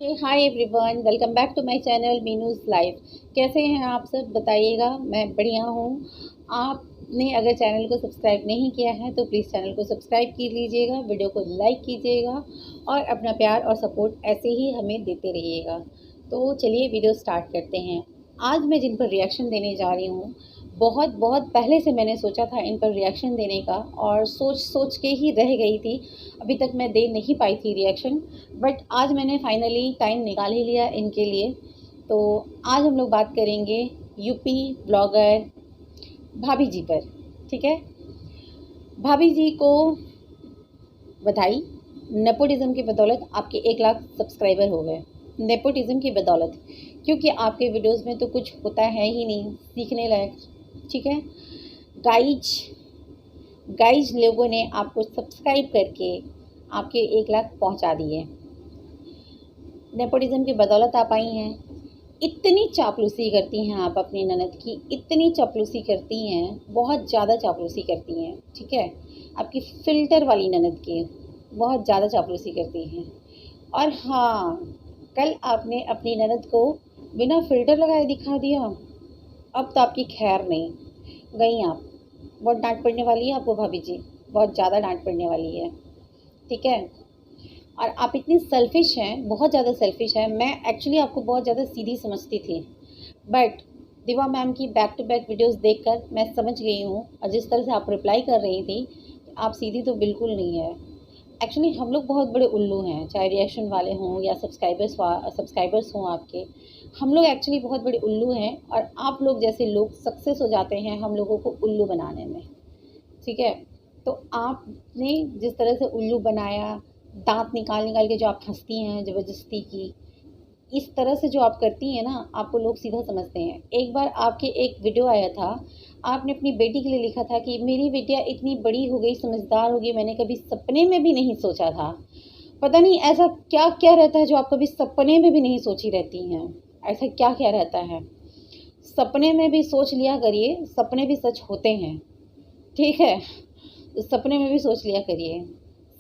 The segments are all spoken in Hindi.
Hi everyone, welcome back to my channel Meenu's life. कैसे हैं आप सब, बताइएगा। मैं बढ़िया हूँ। आपने अगर चैनल को सब्सक्राइब नहीं किया है तो प्लीज़ चैनल को सब्सक्राइब कर लीजिएगा, वीडियो को लाइक कीजिएगा और अपना प्यार और सपोर्ट ऐसे ही हमें देते रहिएगा। तो चलिए वीडियो स्टार्ट करते हैं। आज मैं जिन पर रिएक्शन देने जा रही हूँ, बहुत बहुत पहले से मैंने सोचा था इन पर रिएक्शन देने का और सोच सोच के ही रह गई थी। अभी तक मैं दे नहीं पाई थी रिएक्शन, बट आज मैंने फाइनली टाइम निकाल ही लिया इनके लिए। तो आज हम लोग बात करेंगे यूपी ब्लॉगर भाभी जी पर। ठीक है, भाभी जी को बधाई। नेपोटिज्म की बदौलत आपके 1 लाख सब्सक्राइबर हो गए। नेपोटिज्म की बदौलत, क्योंकि आपके वीडियोस में तो कुछ होता है ही नहीं सीखने लायक। ठीक है, गाइज गाइज लोगों ने आपको सब्सक्राइब करके आपके 1 लाख पहुंचा दिए। नेपोटिज्म की बदौलत आप आई हैं। इतनी चापलूसी करती हैं आप अपनी ननद की, इतनी चापलूसी करती हैं, बहुत ज़्यादा चापलूसी करती हैं। ठीक है, आपकी फ़िल्टर वाली ननद की बहुत ज़्यादा चापलूसी करती हैं। और हाँ, कल आपने अपनी ननद को बिना फ़िल्टर लगाए दिखा दिया। अब तो आपकी खैर नहीं, गई आप। बहुत डांट पड़ने वाली है आपको भाभी जी, बहुत ज़्यादा डांट पड़ने वाली है। ठीक है, और आप इतनी सेल्फ़िश हैं, बहुत ज़्यादा सेल्फ़िश हैं। मैं एक्चुअली आपको बहुत ज़्यादा सीधी समझती थी, बट दिवा मैम की बैक टू बैक वीडियोस देखकर मैं समझ गई हूँ, और जिस तरह से आप रिप्लाई कर रही थी, आप सीधी तो बिल्कुल नहीं है। एक्चुअली हम लोग बहुत बड़े उल्लू हैं, चाहे रिएक्शन वाले हों या सब्सक्राइबर्स हों आपके। हम लोग एक्चुअली बहुत बड़े उल्लू हैं, और आप लोग जैसे लोग सक्सेस हो जाते हैं हम लोगों को उल्लू बनाने में। ठीक है, तो आपने जिस तरह से उल्लू बनाया, दांत निकाल निकाल के जो आप हंसती हैं ज़बरदस्ती की, इस तरह से जो आप करती हैं ना, आपको लोग सीधा समझते हैं। एक बार आपके एक वीडियो आया था, आपने अपनी बेटी के लिए लिखा था कि मेरी बेटियाँ इतनी बड़ी हो गई, समझदार हो गई, मैंने कभी सपने में भी नहीं सोचा था। पता नहीं ऐसा क्या क्या रहता है जो आप कभी सपने में भी नहीं सोची रहती हैं। ऐसा क्या क्या रहता है, सपने में भी सोच लिया करिए, सपने भी सच होते हैं। ठीक है, तो सपने में भी सोच लिया करिए।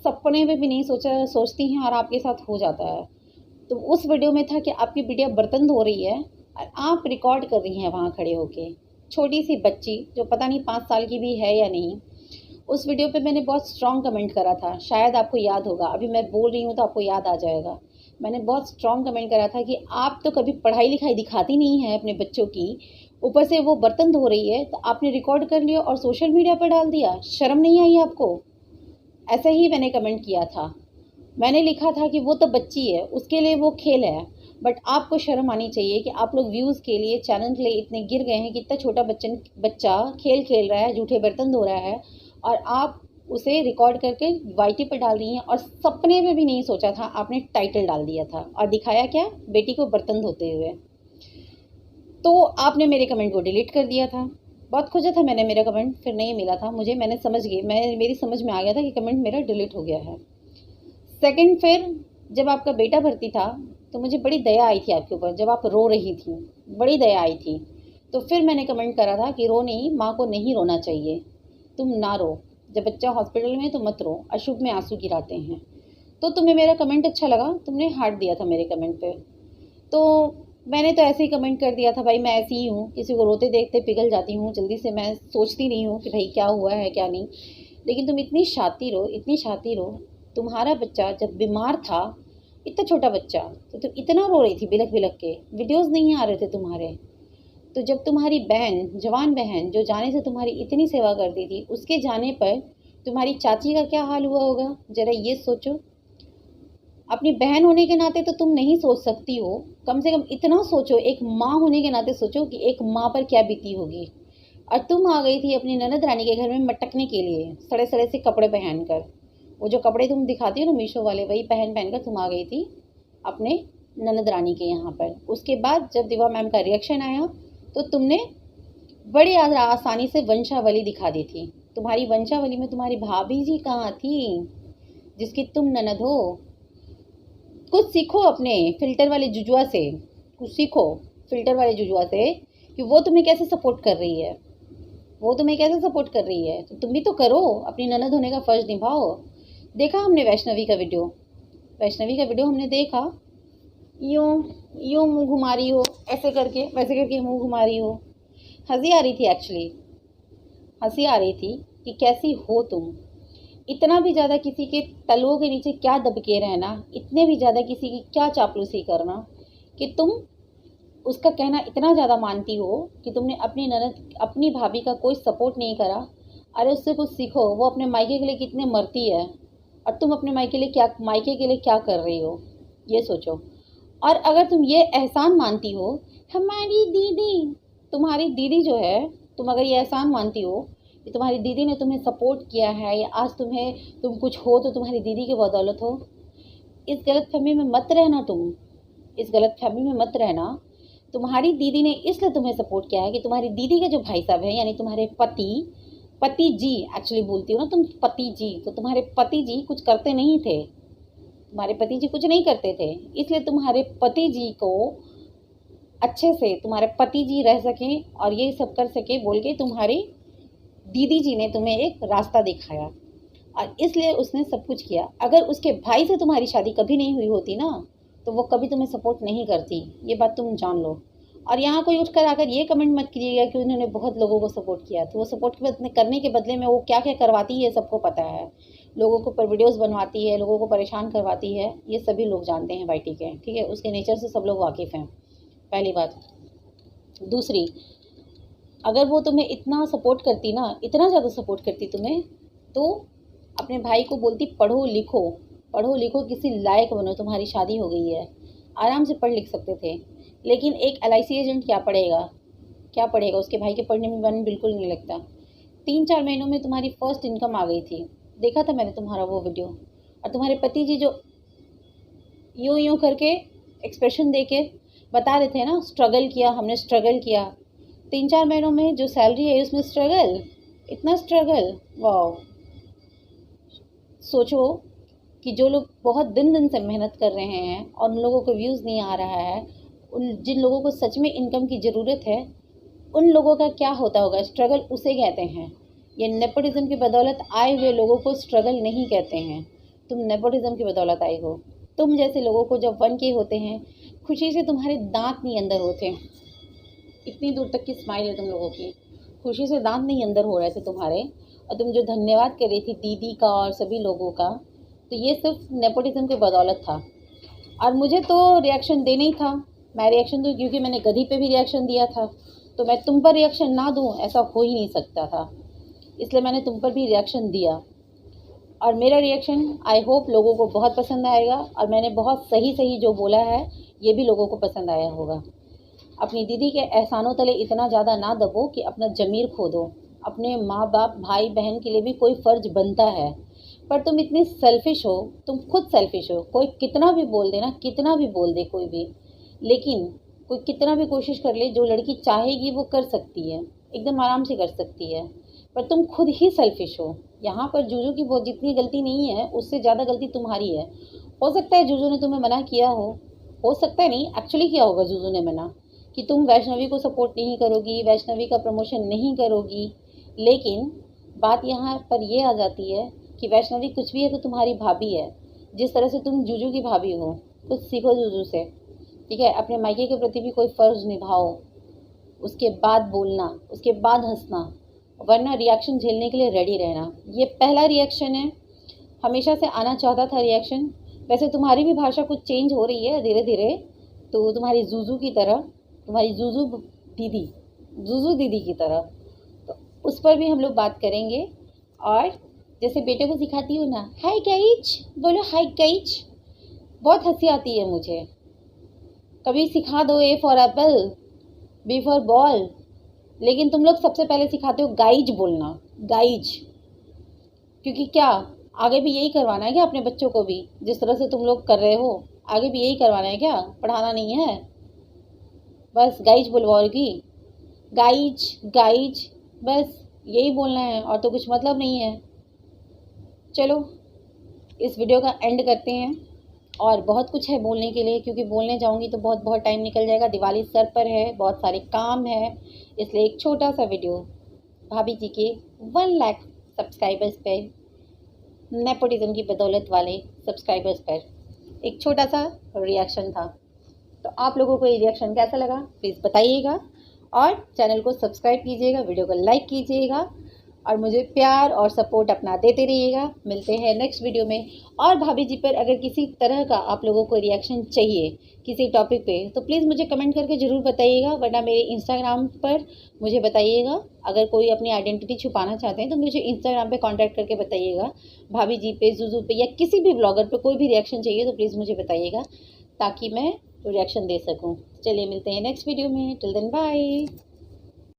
सपने में भी नहीं सोचती हैं और आपके साथ हो जाता है। तो उस वीडियो में था कि आपकी बिटिया बर्तन धो रही है और आप रिकॉर्ड कर रही हैं वहाँ खड़े होके। छोटी सी बच्ची जो पता नहीं 5 साल की भी है या नहीं। उस वीडियो पे मैंने बहुत स्ट्रॉन्ग कमेंट करा था, शायद आपको याद होगा। अभी मैं बोल रही हूँ तो आपको याद आ जाएगा। मैंने बहुत स्ट्रॉन्ग कमेंट करा था कि आप तो कभी पढ़ाई लिखाई दिखाती नहीं हैं अपने बच्चों की, ऊपर से वो बर्तन धो रही है तो आपने रिकॉर्ड कर लिया और सोशल मीडिया पर डाल दिया। शर्म नहीं आई आपको? ऐसा ही मैंने कमेंट किया था। मैंने लिखा था कि वो तो बच्ची है, उसके लिए वो खेल है, बट आपको शर्म आनी चाहिए कि आप लोग व्यूज़ के लिए, चैनल के लिए इतने गिर गए हैं कि इतना छोटा बच्चा खेल खेल रहा है, जूठे बर्तन धो रहा है, और आप उसे रिकॉर्ड करके वाईटी पर डाल रही हैं। और सपने में भी नहीं सोचा था, आपने टाइटल डाल दिया था और दिखाया क्या, बेटी को बर्तन धोते हुए। तो आपने मेरे कमेंट को डिलीट कर दिया था। बहुत खोजा था मैंने मेरा कमेंट, फिर नहीं मिला था मुझे। मैंने समझ गई, मेरी समझ में आ गया था कि कमेंट मेरा डिलीट हो गया है। सेकंड, फिर जब आपका बेटा भर्ती था तो मुझे बड़ी दया आई थी आपके ऊपर, जब आप रो रही थी, बड़ी दया आई थी। तो फिर मैंने कमेंट करा था कि रो नहीं, माँ को नहीं रोना चाहिए, तुम ना रो, जब बच्चा हॉस्पिटल में है तो मत रो, अशुभ में आंसू गिराते हैं। तो तुम्हें मेरा कमेंट अच्छा लगा, तुमने हार्ट दिया था मेरे कमेंट पे। तो मैंने तो ऐसे ही कमेंट कर दिया था, भाई मैं ऐसी ही हूँ, किसी को रोते देखते पिघल जाती हूँ जल्दी से, मैं सोचती नहीं हूँ कि भाई क्या हुआ है क्या नहीं। लेकिन तुम इतनी शातिर हो, इतनी शातिर हो। तुम्हारा बच्चा जब बीमार था, इतना छोटा बच्चा, तो तुम इतना रो रही थी बिलख बिलख के, वीडियोस नहीं आ रहे थे तुम्हारे। तो जब तुम्हारी बहन, जवान बहन जो जाने से तुम्हारी इतनी सेवा करती थी, उसके जाने पर तुम्हारी चाची का क्या हाल हुआ होगा, ज़रा ये सोचो। अपनी बहन होने के नाते तो तुम नहीं सोच सकती हो, कम से कम इतना सोचो, एक माँ होने के नाते सोचो कि एक माँ पर क्या बीती होगी। और तुम आ गई थी अपनी ननद रानी के घर में मटकने के लिए, सड़े सड़े से कपड़े पहनकर। वो जो कपड़े तुम दिखाती हो ना मीशो वाले, वही पहन पहन कर तुम आ गई थी अपने ननद रानी के यहाँ पर। उसके बाद जब दिवा मैम का रिएक्शन आया तो तुमने बड़ी आसानी से वंशावली दिखा दी थी। तुम्हारी वंशावली में तुम्हारी भाभी जी कहाँ थी, जिसकी तुम ननद हो। कुछ सीखो अपने फ़िल्टर वाले जुजुआ से, कुछ सीखो फ़िल्टर वाले जुजुआ से कि वो तुम्हें कैसे सपोर्ट कर रही है। वो तुम्हें कैसे सपोर्ट कर रही है तो तुम भी तो करो, अपनी ननद होने का फ़र्ज़ निभाओ। देखा हमने वैष्णवी का वीडियो, वैष्णवी का वीडियो हमने देखा। यूँ यूँ मुँह घुमा रही हो, ऐसे करके वैसे करके मुँह घुमा रही हो। हँसी आ रही थी एक्चुअली, हँसी आ रही थी कि कैसी हो तुम। इतना भी ज़्यादा किसी के तलवों के नीचे क्या दब के रहना, इतने भी ज़्यादा किसी की क्या चापलूसी करना कि तुम उसका कहना इतना ज़्यादा मानती हो कि तुमने अपनी ननद अपनी भाभी का कोई सपोर्ट नहीं करा। अरे उससे कुछ सीखो, वो अपने मायके के लिए कितने मरती है और तुम अपने मायके के लिए क्या कर रही हो, ये सोचो। और अगर तुम ये एहसान मानती हो, हमारी दीदी, तुम्हारी दीदी जो है, तुम अगर ये एहसान मानती हो कि तुम्हारी दीदी ने तुम्हें सपोर्ट किया है या आज तुम कुछ हो तो तुम्हारी दीदी की बदौलत हो, इस गलतफहमी में मत रहना। तुम इस गलतफहमी में मत रहना। तुम्हारी दीदी ने इसलिए तुम्हें सपोर्ट किया है कि तुम्हारी दीदी के जो भाई साहब हैं, यानी तुम्हारे पति जी एक्चुअली बोलती हो ना तुम, पति जी, तो तुम्हारे पति जी कुछ करते नहीं थे, तुम्हारे पति जी कुछ नहीं करते थे, इसलिए तुम्हारे पति जी को अच्छे से तुम्हारे पति जी रह सकें और ये सब कर सके बोल के तुम्हारी दीदी जी ने तुम्हें एक रास्ता दिखाया और इसलिए उसने सब कुछ किया। अगर उसके भाई से तुम्हारी शादी कभी नहीं हुई होती ना, तो वो कभी तुम्हें सपोर्ट नहीं करती, ये बात तुम जान लो। और यहाँ कोई उठकर आकर ये कमेंट मत कीजिएगा कि उन्होंने बहुत लोगों को सपोर्ट किया, तो वो सपोर्ट करने के बदले में वो क्या क्या करवाती है सबको पता है। लोगों को पर वीडियोज़ बनवाती है, लोगों को परेशान करवाती है, ये सभी लोग जानते हैं भाई, ठीक है, ठीक है, उसके नेचर से सब लोग वाकिफ़ हैं, पहली बात। दूसरी, अगर वो तुम्हें इतना सपोर्ट करती ना, इतना ज़्यादा सपोर्ट करती तुम्हें, तो अपने भाई को बोलती पढ़ो लिखो, पढ़ो लिखो, किसी लायक बनो, तुम्हारी शादी हो गई है, आराम से पढ़ लिख सकते थे। लेकिन एक LIC एजेंट क्या पढ़ेगा, क्या पढ़ेगा, उसके भाई के पढ़ने में मन बिल्कुल नहीं लगता। 3-4 महीनों में तुम्हारी फर्स्ट इनकम आ गई थी, देखा था मैंने तुम्हारा वो वीडियो। और तुम्हारे पति जी जो यूँ यूँ करके एक्सप्रेशन दे के बता रहे थे ना, स्ट्रगल किया हमने, स्ट्रगल किया। 3-4 महीनों में जो सैलरी है उसमें स्ट्रगल, इतना स्ट्रगल, वाह। सोचो कि जो लोग बहुत दिन दिन से मेहनत कर रहे हैं और उन लोगों को व्यूज़ नहीं आ रहा है, उन जिन लोगों को सच में इनकम की ज़रूरत है, उन लोगों का क्या होता होगा। स्ट्रगल उसे कहते हैं। ये नेपोटिज्म की बदौलत आए हुए लोगों को स्ट्रगल नहीं कहते हैं। तुम नेपोटिज्म की बदौलत आई हो। तुम जैसे लोगों को जब 1K होते हैं, खुशी से तुम्हारे दांत नहीं अंदर होते। इतनी दूर तक की स्माइल है तुम लोगों की, खुशी से दांत नहीं अंदर हो रहे थे तुम्हारे। और तुम जो धन्यवाद कर रही थी दीदी का और सभी लोगों का, तो ये सिर्फ नेपोटिज्म की बदौलत था। और मुझे तो रिएक्शन देना ही था, मैं रिएक्शन दूँ, क्योंकि मैंने गधी पे भी रिएक्शन दिया था, तो मैं तुम पर रिएक्शन ना दूँ ऐसा हो ही नहीं सकता था, इसलिए मैंने तुम पर भी रिएक्शन दिया। और मेरा रिएक्शन आई होप लोगों को बहुत पसंद आएगा, और मैंने बहुत सही सही जो बोला है ये भी लोगों को पसंद आया होगा। अपनी दीदी के एहसानों तले इतना ज़्यादा ना दबो कि अपना ज़मीर खो दो। अपने माँ बाप भाई बहन के लिए भी कोई फ़र्ज बनता है, पर तुम इतनी सेल्फिश हो, तुम खुद सेल्फिश हो। कोई कितना भी बोल दे ना, कितना भी बोल दे कोई भी, लेकिन कोई कितना भी कोशिश कर ले, जो लड़की चाहेगी वो कर सकती है, एकदम आराम से कर सकती है, पर तुम खुद ही सेल्फिश हो। यहाँ पर जूजू की बहुत जितनी गलती नहीं है, उससे ज़्यादा गलती तुम्हारी है। हो सकता है जूजू ने तुम्हें मना किया हो सकता है नहीं, एक्चुअली किया होगा जूजू ने मना, कि तुम वैष्णवी को सपोर्ट नहीं करोगी, वैष्णवी का प्रमोशन नहीं करोगी। लेकिन बात यहाँ पर ये आ जाती है कि वैष्णवी कुछ भी है तो तुम्हारी भाभी है। जिस तरह से तुम जूजू की भाभी हो, कुछ सीखो जूजू से, ठीक है। अपने मायके के प्रति भी कोई फ़र्ज निभाओ, उसके बाद बोलना, उसके बाद हंसना, वरना रिएक्शन झेलने के लिए रेडी रहना। ये पहला रिएक्शन है, हमेशा से आना चाहता था रिएक्शन। वैसे तुम्हारी भी भाषा कुछ चेंज हो रही है धीरे धीरे, तो तुम्हारी जूजू की तरह, तुम्हारी जूजू दीदी की तरह, तो उस पर भी हम लोग बात करेंगे। और जैसे बेटे को सिखाती हूँ ना, हाय गाइज, बोलो हाय गाइज, बहुत हंसी आती है मुझे। कभी सिखा दो A for Apple, B for ball, लेकिन तुम लोग सबसे पहले सिखाते हो गाइज बोलना, गाइज। क्योंकि क्या आगे भी यही करवाना है क्या अपने बच्चों को भी, जिस तरह से तुम लोग कर रहे हो, आगे भी यही करवाना है क्या, पढ़ाना नहीं है, बस गाइज बुलवाओगी, गाइज गाइज, बस यही बोलना है और तो कुछ मतलब नहीं है। चलो इस वीडियो का एंड करते हैं, और बहुत कुछ है बोलने के लिए, क्योंकि बोलने जाऊंगी तो बहुत बहुत टाइम निकल जाएगा। दिवाली सर पर है, बहुत सारे काम है, इसलिए एक छोटा सा वीडियो भाभी जी के 1 लाख सब्सक्राइबर्स पे, नेपोटिज्म की बदौलत वाले सब्सक्राइबर्स पर एक छोटा सा रिएक्शन था। तो आप लोगों को ये रिएक्शन कैसा लगा प्लीज़ बताइएगा, और चैनल को सब्सक्राइब कीजिएगा, वीडियो को लाइक कीजिएगा, और मुझे प्यार और सपोर्ट अपना देते रहिएगा। मिलते हैं नेक्स्ट वीडियो में। और भाभी जी पर अगर किसी तरह का आप लोगों को रिएक्शन चाहिए किसी टॉपिक पे, तो प्लीज़ मुझे कमेंट करके ज़रूर बताइएगा, वरना मेरे इंस्टाग्राम पर मुझे बताइएगा। अगर कोई अपनी आइडेंटिटी छुपाना चाहते हैं तो मुझे इंस्टाग्राम पे कांटेक्ट करके बताइएगा। भाभी जी पे, जुजू पे, या किसी भी ब्लॉगर पे कोई भी रिएक्शन चाहिए तो प्लीज़ मुझे बताइएगा, ताकि मैं रिएक्शन दे सकूँ। चलिए मिलते हैं नेक्स्ट वीडियो में। Till then bye.